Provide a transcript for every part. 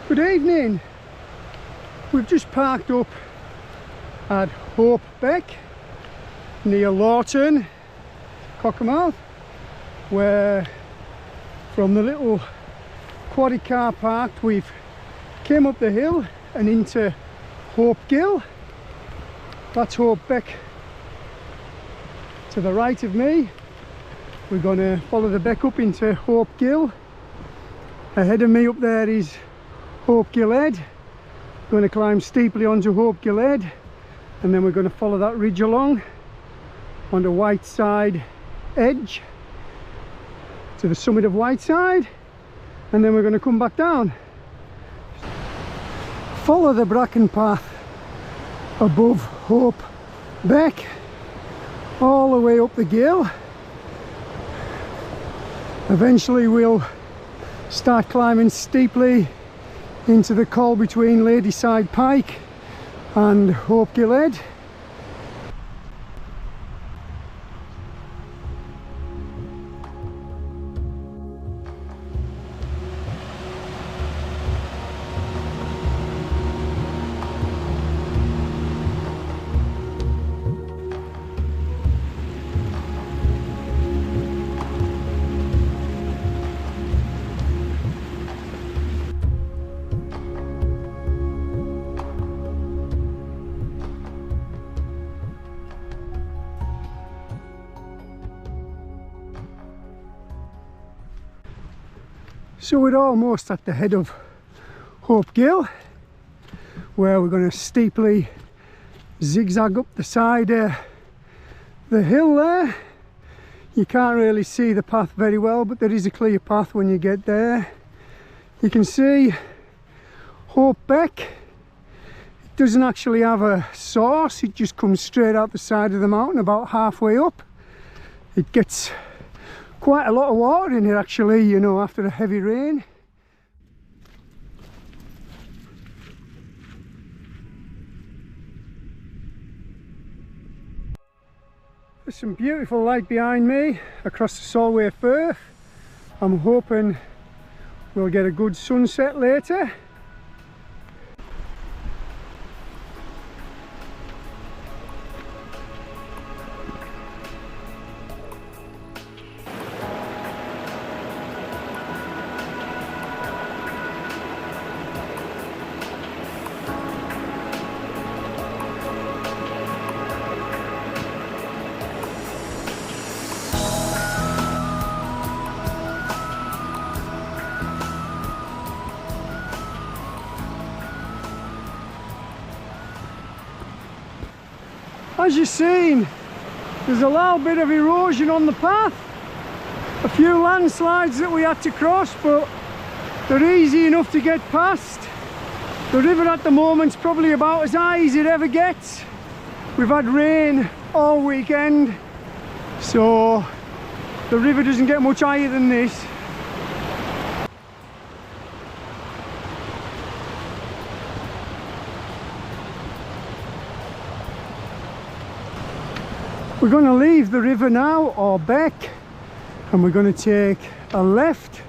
Good evening. We've just parked up at Hope Beck near Lawton, Cockermouth, where from the little quaddy car parked we've came up the hill and into Hope Gill. That's Hope Beck to the right of me. We're going to follow the beck up into Hope Gill. Ahead of me up there is Hopegill Head. Going to climb steeply onto Hopegill Head, and then we're going to follow that ridge along onto Whiteside Edge to the summit of Whiteside, and then we're going to come back down. Follow the bracken path above Hope Beck all the way up the gill. Eventually we'll start climbing steeply into the col between Ladyside Pike and Hopegill Head. So we're almost at the head of Hope Gill, where we're going to steeply zigzag up the side of the hill there. You can't really see the path very well, but there is a clear path when you get there. You can see Hope Beck. It doesn't actually have a source, it just comes straight out the side of the mountain about halfway up. It gets quite a lot of water in here actually, you know, after a heavy rain. There's some beautiful light behind me across the Solway Firth. I'm hoping we'll get a good sunset later. As you've seen, there's a little bit of erosion on the path, a few landslides that we had to cross, but they're easy enough to get past. The river at the moment's probably about as high as it ever gets. We've had rain all weekend, so the river doesn't get much higher than this. We're going to leave the river now, or beck, and we're going to take a left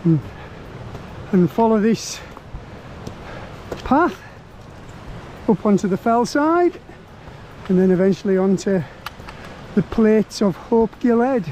and follow this path up onto the fell side, and then eventually onto the plates of Hopegill Head.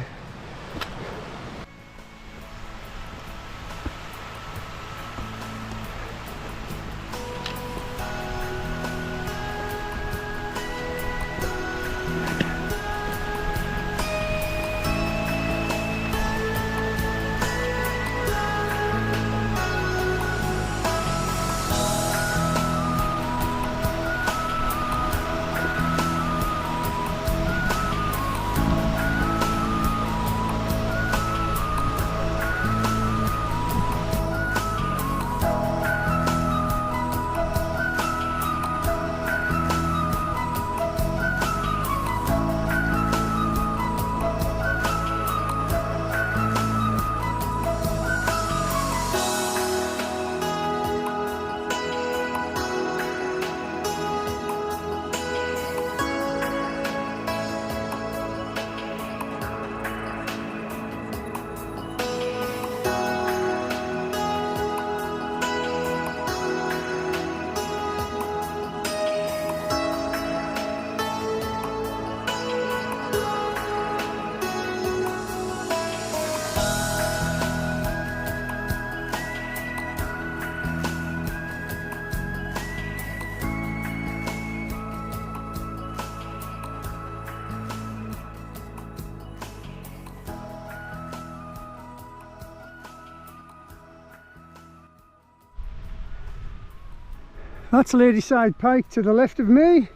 That's Ladyside Pike to the left of me,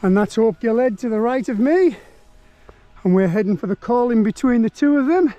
and that's Hopegill Head to the right of me, and we're heading for the col in between the two of them.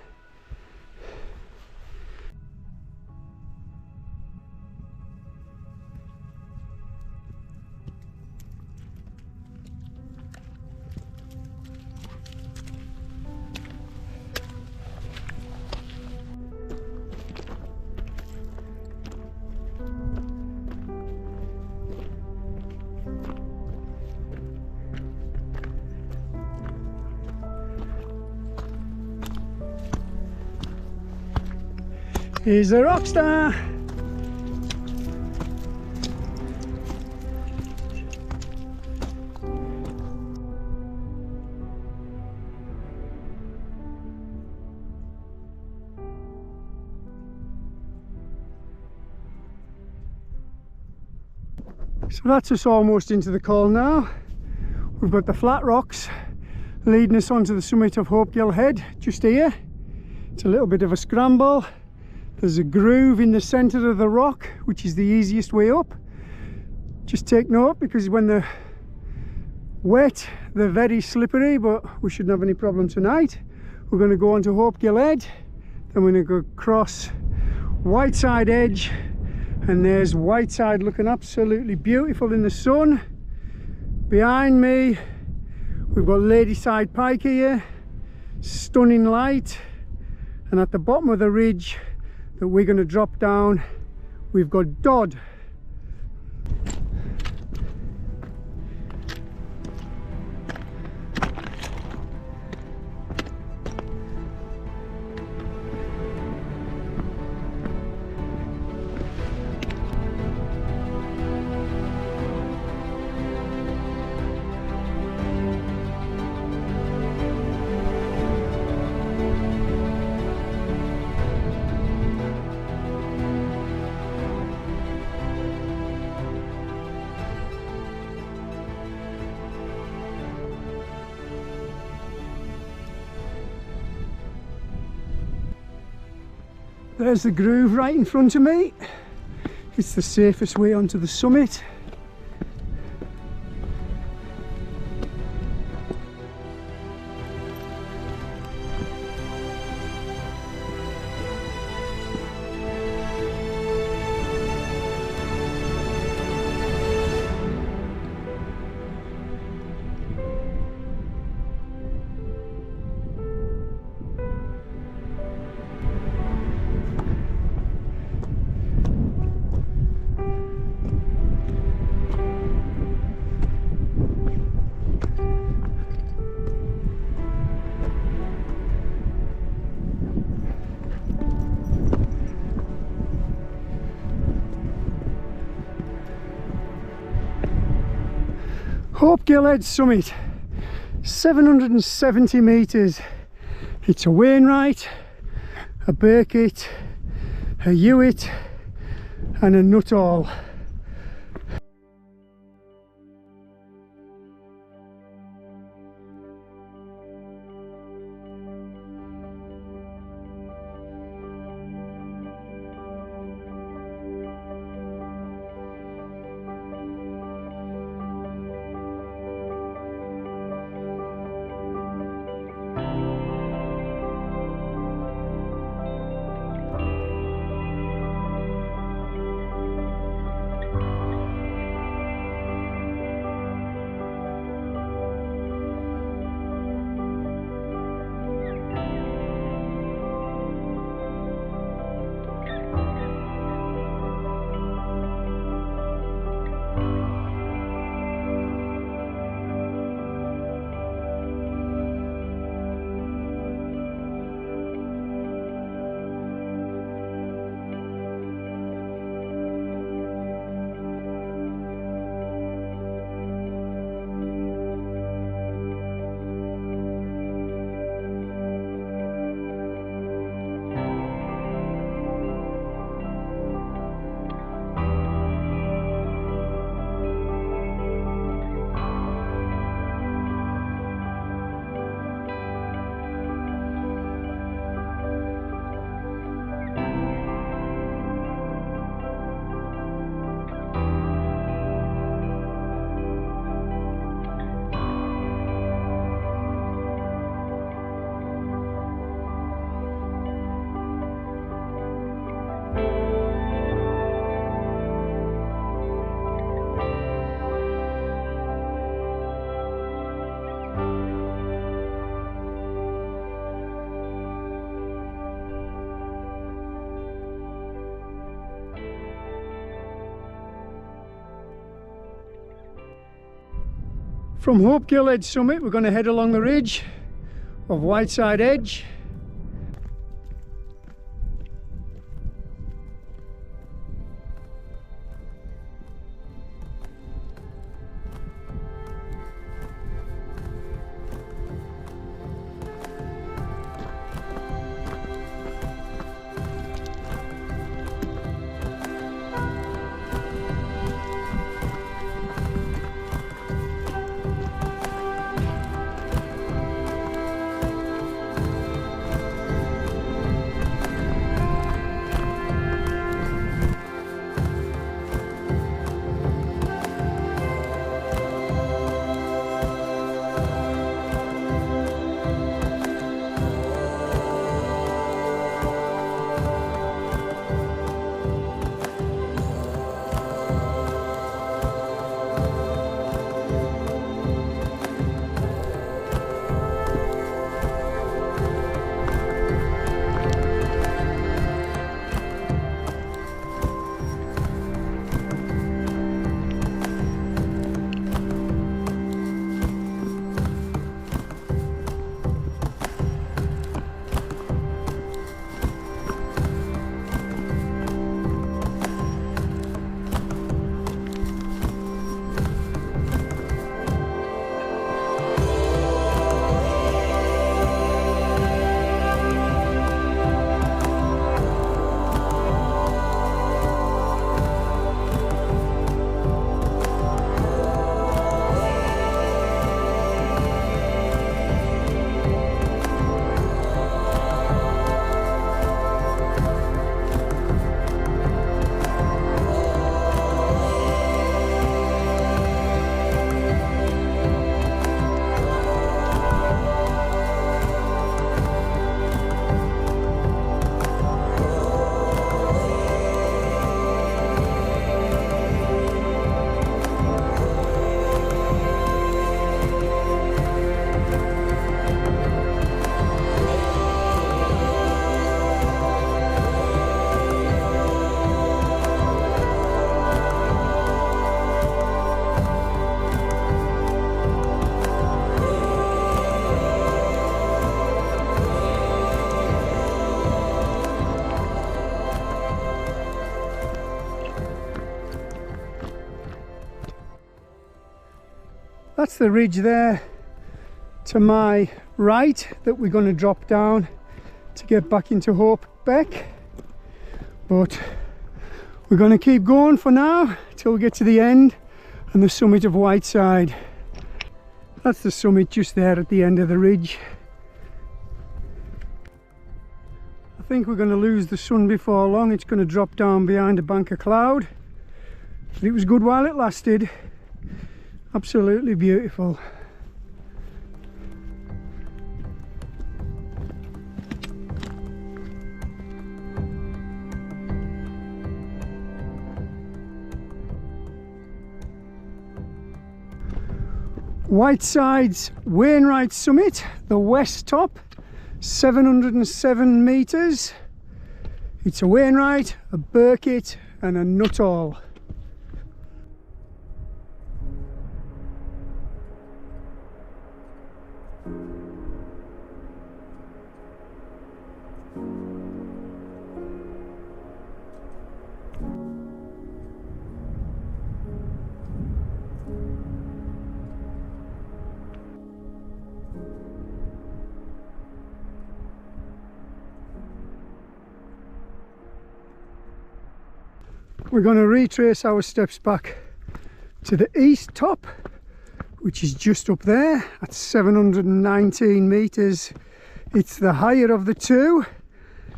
He's a rock star. So that's us almost into the col now. We've got the flat rocks leading us onto the summit of Hopegill Head just here. It's a little bit of a scramble. There's a groove in the centre of the rock, which is the easiest way up. Just take note, because when they're wet, they're very slippery, but we shouldn't have any problem tonight. We're going to go on to Hopegill Head, then we're going to go across Whiteside Edge, and there's Whiteside looking absolutely beautiful in the sun. Behind me, we've got Ladyside Pike here, stunning light, and at the bottom of the ridge that we're going to drop down, we've got Dodd. There's the groove right in front of me. It's the safest way onto the summit. Hopegill Head summit, 770 metres. It's a Wainwright, a Burkitt, a Hewitt and a Nuttall. From Hopegill Head summit, we're going to head along the ridge of Whiteside Edge. That's the ridge there to my right that we're going to drop down to get back into Hopebeck, but we're going to keep going for now till we get to the end and the summit of Whiteside. That's the summit just there at the end of the ridge. I think we're going to lose the sun before long. It's going to drop down behind a bank of cloud, but it was good while it lasted. Absolutely beautiful. Whiteside's Wainwright summit, the west top, 707 metres. It's a Wainwright, a Burkitt and a Nuttall. We're going to retrace our steps back to the east top, which is just up there at 719 metres. It's the higher of the two,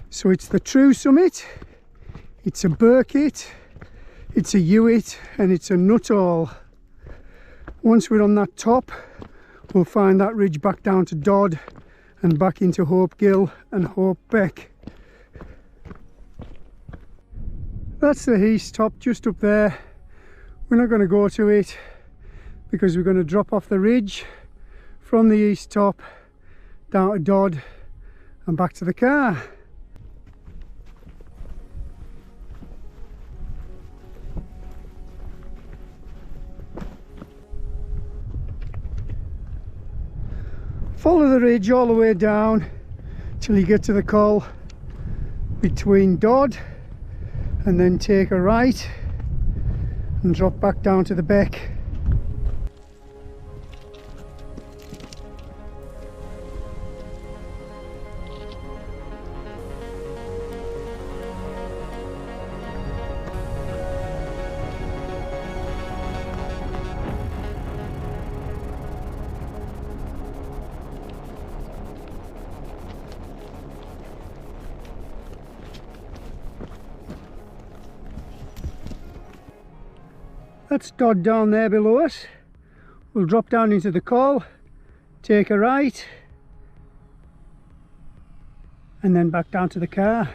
so it's the true summit. It's a Burkitt, it's a Hewitt and it's a Nuttall. Once we're on that top, we'll find that ridge back down to Dodd and back into Hope Gill and Hope Beck. That's the east top just up there. We're not going to go to it because we're going to drop off the ridge from the east top down to Dodd and back to the car. follow the ridge all the way down till you get to the col between Dodd, and then take a right and drop back down to the beck. That's Dodd down there below us. We'll drop down into the col, take a right, and then back down to the car.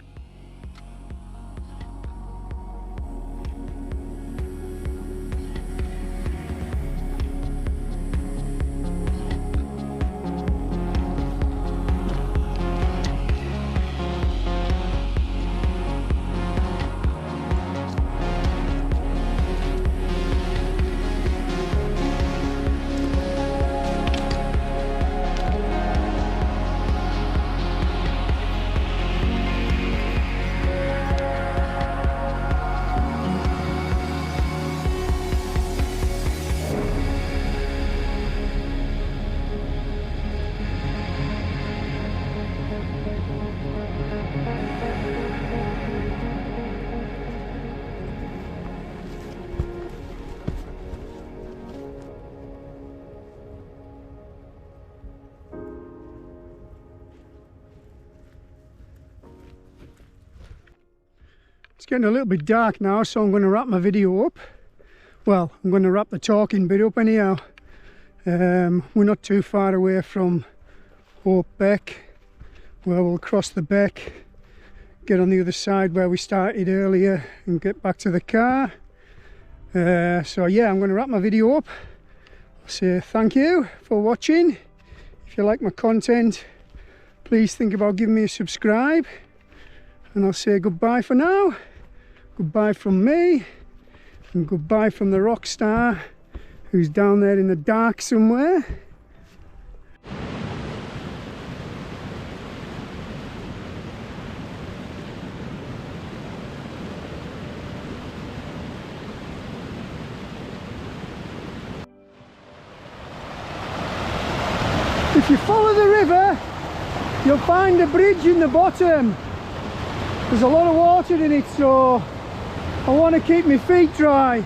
It's getting a little bit dark now, so I'm going to wrap my video up. Well, I'm going to wrap the talking bit up anyhow. We're not too far away from Hope Beck, where we'll cross the beck, get on the other side where we started earlier, and get back to the car. So yeah, I'm going to wrap my video up. I'll say thank you for watching. If you like my content, please think about giving me a subscribe. And I'll say goodbye for now. Goodbye from me, and goodbye from the rock star who's down there in the dark somewhere. If you follow the river, you'll find a bridge in the bottom. There's a lot of water in it, so I want to keep my feet dry.